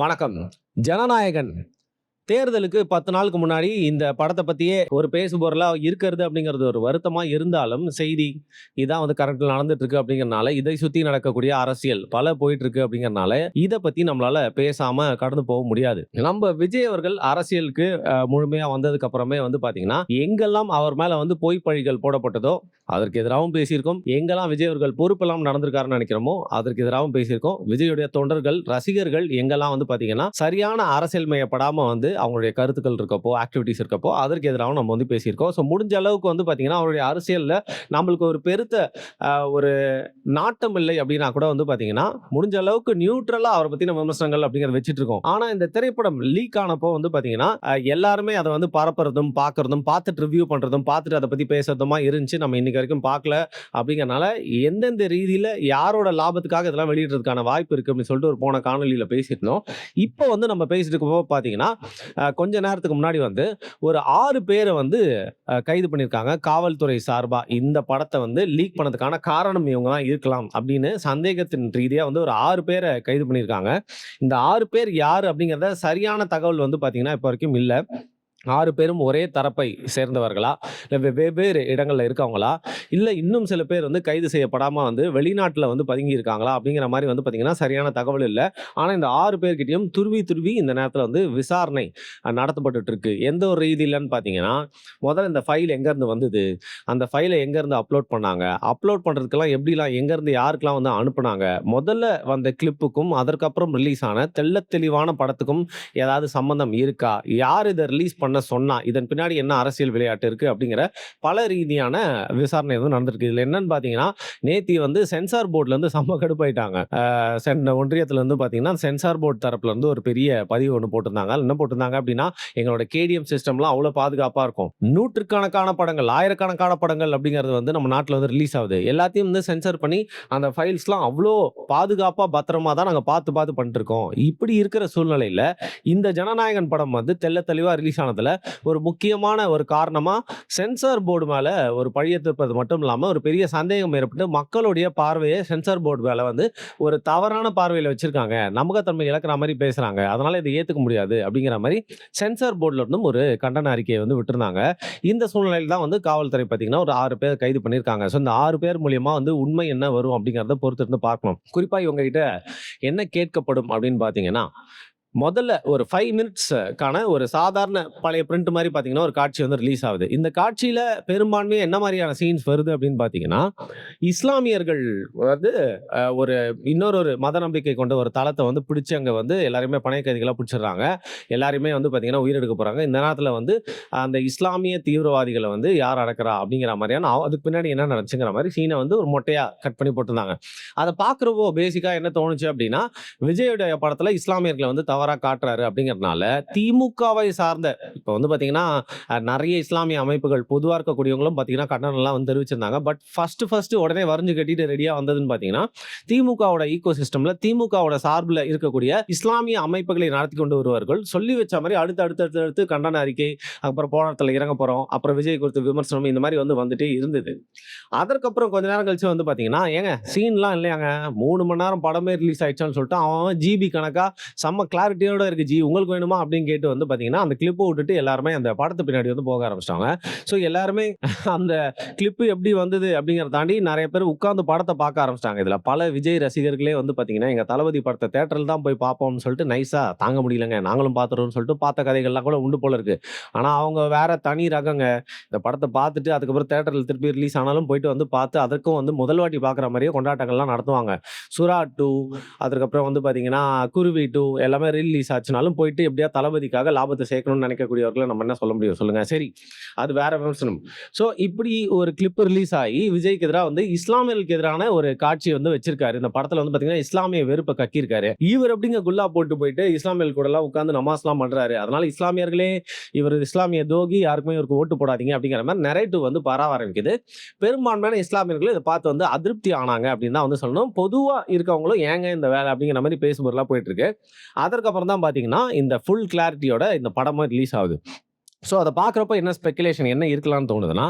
வணக்கம். ஜனநாயகன் தேர்தலுக்கு 10 நாளுக்கு முன்னாடி இந்த படத்த பத்தியே ஒரு பேசுபொருளா இருக்கிறது அப்படிங்கிறது ஒரு வருத்தமா இருந்தாலும், செய்தி இதான் கரண்ட்ல நடந்துட்டு இருக்கு அப்படிங்கிறனால, இதை சுத்தி நடக்கக்கூடிய அரசியல் பல போயிட்டு இருக்கு அப்படிங்கிறனால, இத பத்தி நம்மளால பேசாம கடந்து போக முடியாது. நம்ம விஜய் அவர்கள் அரசியலுக்கு முழுமையா வந்ததுக்கு அப்புறமே பார்த்தீங்கன்னா, எங்கெல்லாம் அவர் மேல பொய் பழிகள் போடப்பட்டதோ, அதற்கு எதிராகவும் பேசியிருக்கோம். எங்கெல்லாம் விஜய் அவர்கள் பொறுப்பெல்லாம் நடந்திருக்காருன்னு நினைக்கிறோமோ, அதற்கு எதிராகவும் பேசியிருக்கோம். விஜயுடைய தொண்டர்கள், ரசிகர்கள் எங்கெல்லாம் பார்த்தீங்கன்னா, சரியான அரசியல் மயப்படாம அவங்களுடைய கருத்துக்கள் இருக்கப்போ, ஆக்டிவிட்டீஸ் இருக்கப்போ, அதற்கு எதிராகவும் நம்ம பேசியிருக்கோம். ஸோ முடிஞ்ச அளவுக்கு பார்த்தீங்கன்னா, அவருடைய அரசியல்ல நம்மளுக்கு ஒரு பெருத்த ஒரு நாட்டம் இல்லை அப்படின்னா கூட பார்த்தீங்கன்னா, முடிஞ்ச அளவுக்கு நியூட்ரலா அவரை பத்தின விமர்சனங்கள் அப்படிங்கிறத வச்சுட்டு இருக்கோம். ஆனா இந்த திரைப்படம் லீக் ஆனப்போ பார்த்தீங்கன்னா, எல்லாருமே அதை பரப்புறதும், பார்க்கறதும், பார்த்துட்டு ரிவ்யூ பண்றதும், பார்த்துட்டு அதை பத்தி பேசுறதுமா இருந்துச்சு. நம்ம இன்னைக்கு வரைக்கும் பார்க்கல அப்படிங்கிறனால, எந்தெந்த ரீதியில யாரோட லாபத்துக்காக இதெல்லாம் வெளியிடுறதுக்கான வாய்ப்பு இருக்கு அப்படின்னு சொல்லிட்டு ஒரு போன காணொலியில பேசியிருந்தோம். இப்போ நம்ம பேசிட்டு இருக்கப்போ பார்த்தீங்கன்னா, கொஞ்ச நேரத்துக்கு முன்னாடி ஒரு 6 பேர கைது பண்ணியிருக்காங்க காவல்துறை சார்பா. இந்த படத்தை லீக் பண்ணதுக்கான காரணம் இவங்க தான் இருக்கலாம் அப்படின்னு சந்தேகத்தின் ரீதியா ஒரு 6 பேரை கைது பண்ணியிருக்காங்க. இந்த 6 பேர் யாரு அப்படிங்கிறத சரியான தகவல் பார்த்தீங்கன்னா இப்போ வரைக்கும் இல்ல. 6 பேரும் ஒரே தரப்பை சேர்ந்தவர்களா? இல்ல வெவ்வேறு இடங்கள்ல இருக்கவங்களா? இல்ல இன்னும் சில பேர் கைது செய்யப்படாம வெளிநாட்டுல பதுங்கி இருக்காங்களா? அப்படிங்கிற மாரி பார்த்தீங்கன்னா, சரியான தகவல் இல்ல. ஆனா இந்த 6 பேர்கிட்டயும் துருவி துருவி இந்த நேரத்துல விசாரணை நடத்தப்பட்டுட்டு இருக்கு. எந்த ஒரு ரீதியிலன்னு பார்த்தீங்கன்னா, முதல்ல இந்த ஃபைல் எங்கேருந்து வந்தது? அந்த ஃபைல எங்கேருந்து அப்லோட் பண்ணாங்க? அப்லோட் பண்றதுக்கெல்லாம் எப்படிலாம் எங்கேருந்து யாருக்கெல்லாம் அனுப்புனாங்க? முதல்ல வந்த கிளிப்புக்கும், அதற்கப்புறம் ரிலீஸ் ஆன தெள்ளத் தெளிவான படத்துக்கும் ஏதாவது சம்மந்தம் இருக்கா? யார் இத ரிலீஸ் பண்ண சொன்னா? இதன் பின்னாடி என்ன அரசியல் விளையாட்டு இருக்கு? அப்படிங்கிற பல ரீதியான விசாரணை நடந்திருக்கு. இதுல என்னன்னு பார்த்தீங்கன்னா, நேத்தி சென்சார் போர்ட்ல செம்ம கடுப்பாயிட்டாங்க. ஒன்றியத்துல பார்த்தீங்கன்னா, சென்சார் போர்ட் தரப்புல ஒரு பெரிய பதிவு ஒண்ணு போட்டிருந்தாங்க. என்ன போட்டிருந்தாங்க அப்படின்னா, எங்களோட கேடிஎம் சிஸ்டம்லாம் அவ்வளவு பாதுகாப்பா இருக்கும். நூற்றுக்கணக்கான படங்கள், ஆயிரக்கணக்கான படங்கள் அப்படிங்கிறது நம்ம நாட்டுல ரிலீஸ் ஆகுது. எல்லாத்தையும் சென்சார் பண்ணி அந்த ஃபைல்ஸ்லாம் அவ்வளோ பாதுகாப்பா பத்திரமா தான் நாங்க பார்த்து பார்த்து பண்ணிட்டு இருக்கோம். இப்படி இருக்கிற சூழ்நிலையில இந்த ஜனநாயகன் படம் தெள்ள தெளிவா ரிலீஸ் ஆனதுல ஒரு முக்கியமான ஒரு காரணமா சென்சார் போர்டு மேல ஒரு பழிய திருப்பது மட்டும் இல்லாம ஒரு பெரிய சந்தேகம் ஏற்பட்டு மக்களுடைய பார்வையை சென்சார் போர்டு மேல ஒரு தவறான பார்வையில வச்சிருக்காங்க. நம்பகத்தன்மை இழக்கிற மாதிரி பேசுறாங்க. அதனால இதை ஏத்துக்க முடியாது அப்படிங்கிற மாதிரி சென்சார் போர்டுல இருந்தும் ஒரு கண்டன அறிக்கையை விட்டிருந்தாங்க. இந்த சூழ்நிலையில் தான் காவல்துறை பார்த்தீங்கன்னா ஒரு 6 பேர் கைது பண்ணியிருக்காங்க. ஸோ இந்த 6 பேர் மூலியமா உண்மை என்ன வரும் அப்படிங்கிறத பொறுத்து இருந்து பார்க்கணும். குறிப்பா இவங்க கிட்ட என்ன கேட்கப்படும் அப்படின்னு பார்த்தீங்கன்னா, முதல்ல ஒரு 5 மினிட்ஸ்க்கான ஒரு சாதாரண பழைய பிரிண்ட் மாரி பார்த்தீங்கன்னா, ஒரு காட்சி ரிலீஸ் ஆகுது. இந்த காட்சியில பெரும்பான்மையா என்ன மாரியான சீன்ஸ் வருது அப்படின்னு பார்த்தீங்கன்னா, இஸ்லாமியர்கள் ஒரு இன்னொரு மத நம்பிக்கை கொண்ட ஒரு தளத்த பிடிச்சு அங்க எல்லாரையுமே பணய கைதிகளா பிடிச்சிடுறாங்க. எல்லாரையுமே பார்த்தீங்கன்னா உயிரெடுக்க போறாங்க. இந்த நேரத்துல அந்த இஸ்லாமிய தீவிரவாதிகள யார் அடக்குறா அப்படிங்கிற மாரியான அதுக்கு பின்னாடி என்ன நடந்துச்சுங்கிற மாரி சீன ஒரு மொட்டையா கட் பண்ணி போட்டிருந்தாங்க. அத பார்க்குறப்போ பேசிக்கா என்ன தோணுச்சு அப்படின்னா, விஜயுடைய படத்துல இஸ்லாமியர்கள தவறா காட்டுறாரு அப்படிங்கிறதுனால திமுகவை சார்ந்த இப்போ பார்த்தீங்கன்னா, நிறைய இஸ்லாமிய அமைப்புகள் பொதுவா இருக்கக்கூடியவங்களும் பார்த்தீங்கன்னா கண்டனம்லாம் தெரிவிச்சிருந்தாங்க. பட் ஃபர்ஸ்ட் உடனே வரைஞ்சு கட்டிட்டு ரெடியா வந்ததுன்னு பார்த்தீங்கன்னா, திமுகவோட ஈகோ சிஸ்டம்ல திமுகவோட சார்பில் இருக்கக்கூடிய இஸ்லாமிய அமைப்புகளை நடத்தி கொண்டு வருவார்கள். சொல்லி வச்ச மாதிரி அடுத்து கண்டன அறிக்கை, அப்புறம் போராட்டத்தில் இறங்க போறோம், அப்புறம் விஜய் குறித்து விமர்சனம் இந்த மாதிரி வந்துட்டே இருந்தது. அதற்கப்புறம் கொஞ்ச நேரம் கழிச்சு பார்த்தீங்கன்னா, ஏங்க சீன்லாம் இல்லையாங்க, 3 மணி நேரம் படமே ரிலீஸ் ஆயிடுச்சான்னு சொல்லிட்டு அவன் ஜிபி கணக்கா செம்ம கிளாரிட்டியோட இருக்கு ஜி, உங்களுக்கு வேணுமா அப்படின்னு கேட்டு பார்த்தீங்கன்னா, அந்த கிளிப்பை விட்டுட்டு எல்லாருமே அந்த படத்து பின்னாடி போக ஆரம்பிச்சிட்டாங்க. ஸோ எல்லாருமே அந்த கிளிப்பு எப்படி வந்தது அப்படிங்கிறத தாண்டி நிறைய பேர் உட்கார்ந்து படத்தை பார்க்க ஆரம்பிச்சிட்டாங்க. இதுல பல விஜய் ரசிகர்களே பார்த்தீங்கன்னா, எங்க தளபதி படத்தை தியேட்டரில் தான் போய் பார்ப்போம்னு சொல்லிட்டு நைஸா தாங்க முடியலங்க, நாங்களும் பார்த்துறோம்னு சொல்லிட்டு பார்த்த கதைகள்லாம் கூட உண்டு போல இருக்கு. ஆனா அவங்க வேற தனி ரகங்க. இந்த படத்தை பார்த்துட்டு அதுக்கப்புறம் தியேட்டரில் திருப்பி ரிலீஸ் ஆனாலும் போயிட்டு பார்த்து அதற்கும் முதல் வாட்டி பார்க்குற மாதிரியே கொண்டாட்டங்கள்லாம் நடத்துவாங்க. சுறா 2, அதுக்கப்புறம் பார்த்தீங்கன்னா குருவி 2 எல்லாமே ரிலீஸ் ஆச்சுனாலும் போயிட்டு எப்படியா தளபதிக்காக லாபத்தை சேர்க்கணும்னு நினைக்கக்கூடியவர்களை நம்ம என்ன சொல்ல முடியும் சொல்லுங்க. சரி, அது வேற விமர்சனம். ஸோ இப்படி ஒரு கிளிப் ரிலீஸ் ஆகி விஜய்க்கு எதிராக இஸ்லாமியர்களுக்கு எதிரான ஒரு காட்சி வச்சிருக்காரு. இந்த படத்துல பார்த்தீங்கன்னா இஸ்லாமிய வெறுப்பை கக்கியிருக்காரு. இவர் எப்படிங்க குல்லா போட்டு போயிட்டு இஸ்லாமியர்கள் கூட எல்லாம் உட்கார்ந்து நமாஸ்லாம் பண்றாரு. அதனால இஸ்லாமியர்களே இவர் இஸ்லாமிய துரோகி, யாருக்குமே இவருக்கு ஓட்டு போடாதீங்க அப்படிங்கிற மாதிரி நரேட்டிவ் பரவ ஆரம்பிக்குது. பெரும்பான்மையான இஸ்லாமியர்கள் இதை பார்த்து அதிருப்தி ஆனாங்க அப்படின்னு தான் சொல்லணும். பொதுவா இருக்கவங்களும் ஏங்க இந்த வேலை அப்படிங்கிற மாதிரி பேசும்போதெல்லாம் போயிட்டு இருக்கு. அதற்கப்புறம் தான் பார்த்தீங்கன்னா இந்த ஃபுல் கிளாரிட்டியோட இந்த படமும் ரிலீஸ் ஆகுது. ஸோ அதை பார்க்குறப்ப என்ன ஸ்பெக்குலேஷன் என்ன இருக்கலாம்னு தோணுதுன்னா,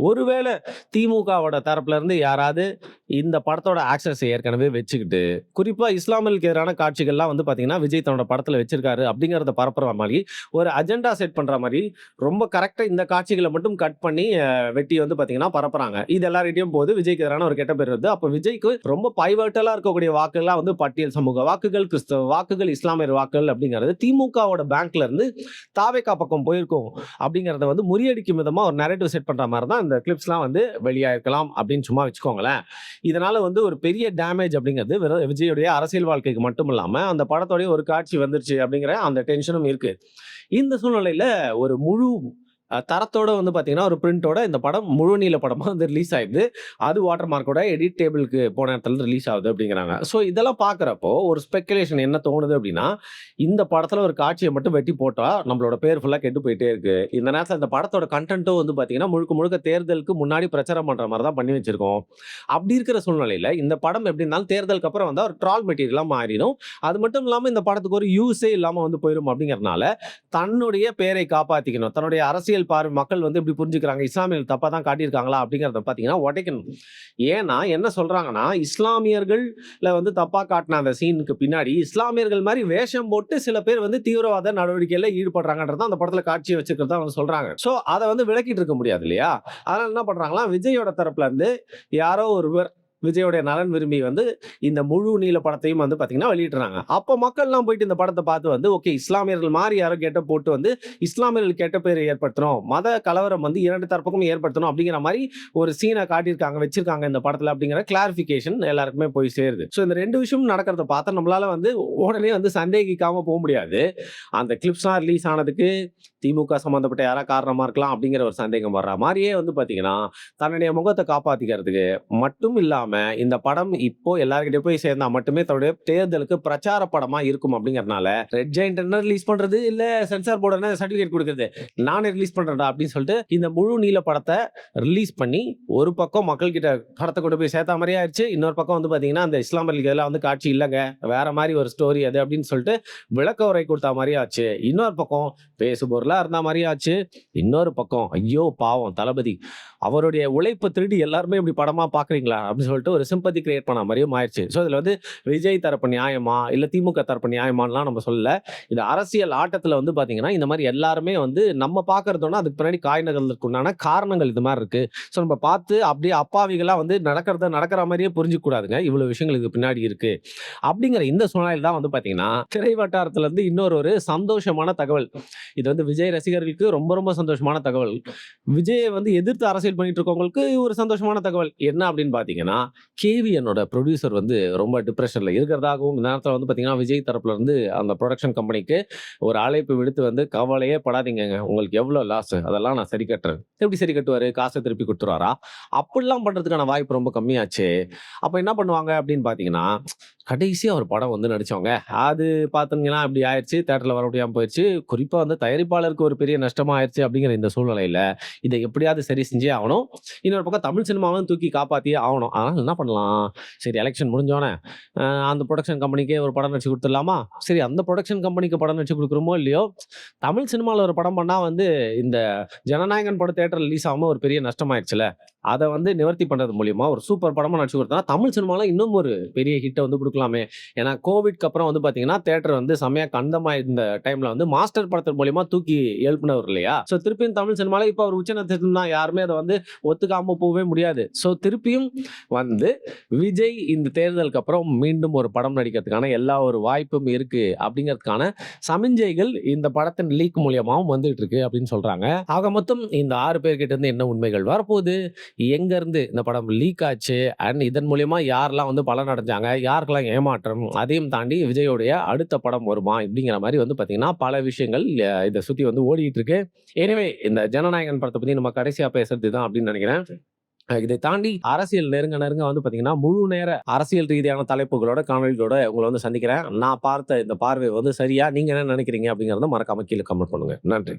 ஒருவேளை திமுகவோட தரப்புல இருந்து யாராவது இந்த படத்தோட ஆக்சஸ ஏற்கனவே வச்சுக்கிட்டு, குறிப்பா இஸ்லாமியர்களுக்கு எதிரான காட்சிகள்லாம் வந்து பார்த்தீங்கன்னா, விஜய் தன்னோட படத்துல வச்சிருக்காரு அப்படிங்கிறத பரப்புற மாரி, ஒரு அஜெண்டா செட் பண்ற மாரி, ரொம்ப கரெக்ட்டா இந்த காட்சிகள மட்டும் கட் பண்ணி வெட்டி வந்து பார்த்தீங்கன்னா பரப்புறாங்க. இது எல்லார்கிட்டயும் போது விஜய்க்கு எதிரான ஒரு கெட்ட பேர் வருது. அப்ப விஜய்க்கு ரொம்ப பைவட்டலா இருக்கக்கூடிய வாக்குகள்லாம் வந்து பட்டியல் சமூக வாக்குகள், கிறிஸ்தவ வாக்குகள், இஸ்லாமியர் வாக்குகள் அப்படிங்கிறது திமுகவோட பேங்க்ல இருந்து தாவேகா பக்கம் போயிருக்கும் அப்படிங்கிறத வந்து முறியடிக்கும் விதமா ஒரு நரேட்டிவ் செட் பண்ற மாரி தான் இந்த கிளிப்ஸ்லாம் வந்து வெளியாயிருக்கலாம் அப்படின்னு சும்மா வச்சுக்கோங்களேன். இதனால வந்து ஒரு பெரிய டேமேஜ் அப்படிங்கிறது வெறும் விஜயுடைய அரசியல் வாழ்க்கைக்கு மட்டும் இல்லாம, அந்த படத்தோடைய ஒரு காட்சி வந்துருச்சு அப்படிங்கிற அந்த டென்ஷனும் இருக்கு. இந்த சூழ்நிலையில ஒரு முழு தரத்தோட வந்து பார்த்தீங்கன்னா, ஒரு பிரிண்டோட இந்த படம் முழு நீள படமா வந்து ரிலீஸ் ஆயிடுது. அது வாட்டர் மார்க்கோட எடிட் டேபிளுக்கு போன இடத்துல ரிலீஸ் ஆகுது அப்படிங்கிறாங்க. ஸோ இதெல்லாம் பார்க்குறப்போ ஒரு ஸ்பெகுலேஷன் என்ன தோணுது அப்படின்னா, இந்த படத்துல ஒரு காட்சிய மட்டும் வெட்டி போட்டா நம்மளோட பேர் ஃபுல்லா கெட்டு போயிட்டே இருக்கு. இந்த நேரத்துல இந்த படத்தோட கன்டென்ட்டும் வந்து பார்த்தீங்கன்னா, முழுக்க முழுக்க தேர்தலுக்கு முன்னாடி பிரச்சாரம் பண்ற மாரி தான் பண்ணி வச்சிருக்கோம். அப்படி இருக்கிற சூழ்நிலையில இந்த படம் எப்படி இருந்தாலும் தேர்தலுக்கு அப்புறம் வந்தா ஒரு ட்ரால் மெட்டீரியலா மாறிடும். அது மட்டும் இல்லாம இந்த படத்துக்கு ஒரு யூஸே இல்லாம வந்து போயிரும் அப்படிங்கிறனால, தன்னுடைய பேரை காப்பாத்திக்கணும். தன்னுடைய அரசியல் பார்வை மக்கள் வந்து எப்படி புரிஞ்சுக்கிறாங்க, இஸ்லாமியர்கள் தப்பா தான் காட்டியிருக்காங்களா அப்படிங்கிறத பார்த்தீங்கன்னா உடைக்கணும். ஏன்னா என்ன சொல்றாங்கன்னா, இஸ்லாமியர்கள்ல வந்து தப்பா காட்டின அந்த சீனுக்கு பின்னாடி இஸ்லாமியர்கள் மாரி வேஷம் போட்டு சில பேர் வந்து தீவிரவாத நடவடிக்கையில ஈடுபடுறாங்கன்றத அந்த படத்துல காட்சியை வச்சிருக்கிறதா வந்து சொல்றாங்க. சோ அத வந்து விளக்கிட்டு இருக்க முடியாது இல்லையா? அதனால என்ன பண்றாங்களா, விஜயோட தரப்புல இருந்து யாரோ ஒருவர் விஜயோடைய நலன் விரும்பி வந்து இந்த முழு நீள படத்தையும் வந்து பார்த்தீங்கன்னா வெளியிடுறாங்க. அப்போ மக்கள்லாம் போயிட்டு இந்த படத்த பார்த்து வந்து, ஓகே இஸ்லாமியர்கள் மாரி யாரோ கெட்டப் போட்டு வந்து இஸ்லாமியர்கள் கெட்ட பேரை ஏற்படுத்தணும். மத கலவரம் வந்து 2 தரப்புக்கும் ஏற்படுத்தணும் அப்படிங்கிற மாரி ஒரு சீன காட்டியிருக்காங்க, வச்சிருக்காங்க இந்த படத்துல அப்படிங்கிற கிளாரிஃபிகேஷன் எல்லாருக்குமே போய் சேருது. ஸோ இந்த 2 விஷயமும் நடக்கிறத பார்த்தா நம்மளால வந்து உடனே வந்து சந்தேகிக்காம போ முடியாது. அந்த கிளிப்ஸ்லாம் ரிலீஸ் ஆனதுக்கு திமுக சம்மந்தப்பட்ட யாரா காரணமா இருக்கலாம் அப்படிங்கிற ஒரு சந்தேகம் வர்ற மாரியே வந்து பார்த்தீங்கன்னா, தன்னுடைய முகத்த காப்பாத்திக்கிறதுக்கு மட்டும் இல்லாம, இந்த படம் இப்போ எல்லார்கிட்டயும் போய் சேர்ந்தா மட்டுமே தன்னுடைய தேர்தலுக்கு பிரச்சார படமா இருக்கும் அப்படிங்கிறனால, ரெட் ஜெயண்ட் என்ன ரிலீஸ் பண்றது, இல்ல சென்சார் போர்டு என்ன சர்டிபிகேட் குடுக்குறது, நானே ரிலீஸ் பண்றேன்டா அப்படின்னு சொல்லிட்டு இந்த முழு நீள படத்த ரிலீஸ் பண்ணி, ஒரு பக்கம் மக்கள் கிட்ட படத்த கொண்டு போய் சேர்த்தா மாரியே ஆயிருச்சு. இன்னொரு பக்கம் வந்து பார்த்தீங்கன்னா, அந்த இஸ்லாமியர்களுக்கு இதெல்லாம் வந்து காட்சி இல்லங்க, வேற மாரி ஒரு ஸ்டோரி அது அப்படின்னு சொல்லிட்டு விளக்க உரை குடுத்தா மாரியே ஆச்சு. இன்னொரு பக்கம் பேசுபொருளா இருந்தா மாரியே ஆச்சு. இன்னொரு பக்கம் ஐயோ பாவம் தளபதி, அவருடைய உழைப்ப திருடி எல்லாருமே இப்படி படமா பார்க்குறீங்களா அப்படின்னு சொல்லிட்டு ஒரு சிம்பத்தி கிரியேட் பண்ண மாரியும் ஆயிருச்சு. ஸோ இதுல வந்து விஜய் தரப்பு நியாயமா, இல்ல திமுக தரப்பு நியாயமான்லாம் நம்ம சொல்லல. இந்த அரசியல் ஆட்டத்துல வந்து பார்த்தீங்கன்னா, இந்த மாரி எல்லாருமே வந்து நம்ம பார்க்கறதோட அதுக்கு பின்னாடி காய் நகர்றதுக்கு உண்டான காரணங்கள் இது மாரி இருக்கு. ஸோ நம்ம பார்த்து அப்படியே அப்பாவிகளா வந்து நடக்கிற மாரியே புரிஞ்சுக்க கூடாதுங்க. இவ்வளவு விஷயங்கள் இதுக்கு பின்னாடி இருக்கு. அப்படிங்கிற இந்த சூழ்நிலையில தான் வந்து பார்த்தீங்கன்னா, திரை வட்டாரத்துல இருந்து இன்னொரு ஒரு சந்தோஷமான தகவல். இது வந்து விஜய் ரசிகர்களுக்கு ரொம்ப ரொம்ப சந்தோஷமான தகவல். விஜயை வந்து எதிர்த்து அரசியல் பண்ணிட்டு இருக்கவங்களுக்கு ஒரு சந்தோஷமான தகவல். என்ன அப்படின்னு பார்த்தீங்கன்னா, கேவிஎன்னோட ப்ரொடியூசர் வந்து ரொம்ப டிப்ரஷன்ல இருக்கிறதாகவும், இந்த நேரத்துல வந்து பார்த்தீங்கன்னா, விஜய் தரப்புல இருந்து அந்த புரொடக்ஷன் கம்பெனிக்கு ஒரு அழைப்பு விடுத்து வந்து, "கவலையே படாதீங்கங்க. உங்களுக்கு எவ்வளோ லாஸ் அதெல்லாம் நான் சரி கட்டுறேன்." எப்படி சரி கட்டுவாரு? காச திருப்பி குடுத்துருவாரா? அப்படிலாம் பண்றதுக்கான வாய்ப்பு ரொம்ப கம்மியாச்சே. அப்ப என்ன பண்ணுவாங்க அப்படின்னு பார்த்தீங்கன்னா, கடைசியா ஒரு படம் வந்து நடிச்சவங்க. அது பார்த்தீங்கன்னா இப்படி ஆயிருச்சு. தியேட்டர்ல வர முடியாம போயிருச்சு. குறிப்பா வந்து தயாரிப்பாளருக்கு ஒரு பெரிய நஷ்டமா ஆயிருச்சு அப்படிங்கிற இந்த சூழ்நிலையில, இத எப்படியாவது சரி செஞ்சே ஆவணும். இன்னொரு பக்கம் தமிழ் சினிமாவும் தூக்கி காப்பாத்தியே ஆவணும். அதனால என்ன பண்ணலாம்? சரி எலக்ஷன் முடிஞ்சோனே, அந்த புரொடக்ஷன் கம்பெனிக்கே ஒரு படம் நடிச்சு குடுத்துடலாமா? சரி அந்த புரொடக்ஷன் கம்பெனிக்கு படம் நடிச்சு குடுக்குறோமோ இல்லையோ, தமிழ் சினிமால ஒரு படம் பண்ணா வந்து இந்த ஜனநாயகன் படம் தியேட்டர்ல ரிலீஸ் ஆகாம ஒரு பெரிய நஷ்டமாயிருச்சுல்ல. அத வந்து நிவர்த்தி பண்றது மூலியமா ஒரு சூப்பர் படமா நடிச்சு குடுத்தா, தமிழ் சினிமால இன்னும் ஒரு பெரிய ஹிட்ட வந்து குடுக்கலாமே. ஏன்னா கோவிட்க்கு அப்புறம் வந்து பார்த்தீங்கன்னா, தியேட்டர் வந்து செம்மையா கந்தமா இருந்த டைம்ல வந்து மாஸ்டர் படத்தின் மூலியமா தூக்கி எழுப்புனவர் இல்லையா? ஸோ திருப்பியும் தமிழ் சினிமால இப்ப அவர் உச்ச நட்சத்திரம் தான். யாருமே அத வந்து ஒத்துக்காம போவே முடியாது. ஸோ திருப்பியும் வந்து விஜய் இந்த தேர்தலுக்கு அப்புறம் மீண்டும் ஒரு படம் நடிக்கிறதுக்கான எல்லா ஒரு வாய்ப்பும் இருக்கு அப்படிங்கிறதுக்கான சமிஞ்சைகள் இந்த படத்தின் லீக் மூலியமாவும் வந்துட்டு இருக்கு அப்படின்னு சொல்றாங்க. ஆக மொத்தம் இந்த 6 பேர் கிட்ட இருந்து என்ன உண்மைகள் வரப்போகுது? எங்க இருந்து இந்த படம் லீக் ஆச்சு? அண்ட் இதன் மூலியமா யாரெல்லாம் வந்து பலன் அடைஞ்சாங்க? யாருக்கெல்லாம் ஏமாற்றம்? அதையும் தாண்டி விஜயோடைய அடுத்த படம் வருமா? இப்படிங்கிற மாரி வந்து பார்த்தீங்கன்னா, பல விஷயங்கள் இத சுத்தி வந்து ஓடிட்டு இருக்கு. எனிவே இந்த ஜனநாயகன் படத்த பத்தி நம்ம கடைசியா பேசுறது இதுதான் அப்படின்னு நினைக்கிறேன். இதை தாண்டி அரசியல் நெருங்க நெருங்க வந்து பார்த்தீங்கன்னா, முழு நேர அரசியல் ரீதியான தலைப்புகளோட, காணொளிகளோட உங்கள வந்து சந்திக்கிறேன். நான் பார்த்த இந்த பார்வை வந்து சரியா? நீங்க என்ன நினைக்கிறீங்க? அப்படிங்கிறத மறக்காம கீழ கமெண்ட் பண்ணுங்க. நன்றி.